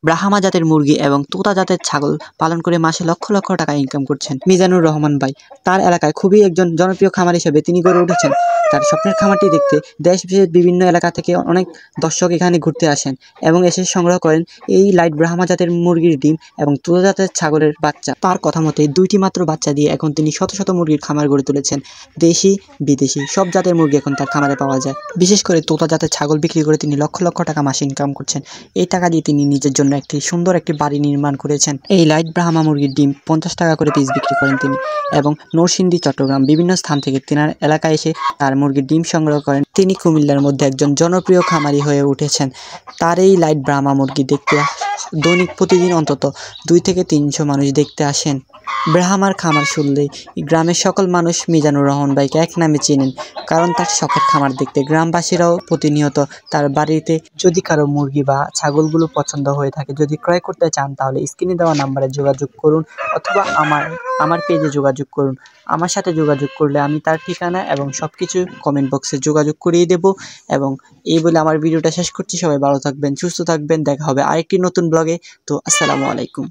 ব্রাহ্মা জাতের মুরগি এবং তোতা জাতের ছাগল পালন করে মাসে লক্ষ লক্ষ টাকা ইনকাম করছেন মিজানুর রহমান ভাই। তার এলাকায় খুবই একজন জনপ্রিয় খামার হিসেবে তিনি গড়ে উঠেছেন। তার স্বপ্নের খামারটি দেখতে দেশ বিদেশের বিভিন্ন এলাকা থেকে অনেক দর্শক এখানে ঘুরতে আসেন এবং এসে সংগ্রহ করেন এই লাইট ব্রাহ্মা জাতের মুরগির ডিম এবং তোতা জাতের ছাগলের বাচ্চা। তার কথা মতে 2টি মাত্র বাচ্চা দিয়ে এখন তিনি শত শত মুরগির খামার গড়ে তুলেছেন। দেশি বিদেশি সব জাতের মুরগি এখন তার খামারে পাওয়া যায়। বিশেষ করে তোতা জাতের ছাগল বিক্রি করে তিনি লক্ষ লক্ষ টাকা মাসে ইনকাম করছেন। এই টাকা দিয়ে তিনি নিজের জন্য একটি সুন্দর একটি বাড়ি নির্মাণ করেছেন। এই লাইট ব্রাহ্মা মুরগির ডিম 50 টাকা করে পিস বিক্রি করেন তিনি এবং নরসিংদী, চট্টগ্রাম বিভিন্ন স্থান থেকে তিনার এলাকায় এসে তার মুরগির ডিম সংগ্রহ করেন। তিনি কুমিল্লার মধ্যে একজন জনপ্রিয় খামারি হয়ে উঠেছেন। তার এই লাইট ব্রাহ্মা মুরগি দেখতে দৈনিক প্রতিদিন অন্তত 2 থেকে 300 মানুষ দেখতে আসেন। ব্রাহ্মার খামার শুনলেই গ্রামের সকল মানুষ মিজানুর রহমান ভাইকে এক নামে চেনেন, কারণ তার শখের খামার দেখতে গ্রামবাসীরাও প্রতিনিয়ত তার বাড়িতে। যদি কারো মুরগি বা ছাগলগুলো পছন্দ হয়ে থাকে, যদি ক্রয় করতে চান, তাহলে স্ক্রিনে দেওয়া নাম্বারে যোগাযোগ করুন অথবা আমার পেজে যোগাযোগ করুন। আমার সাথে যোগাযোগ করলে আমি তার ঠিকানা এবং সবকিছু কমেন্ট বক্সে যোগাযোগ করিয়ে দেব। এবং এই বলে আমার ভিডিওটা শেষ করছি। সবাই ভালো থাকবেন, সুস্থ থাকবেন। দেখা হবে আরেকটি নতুন ব্লগে। তো আসসালামু আলাইকুম।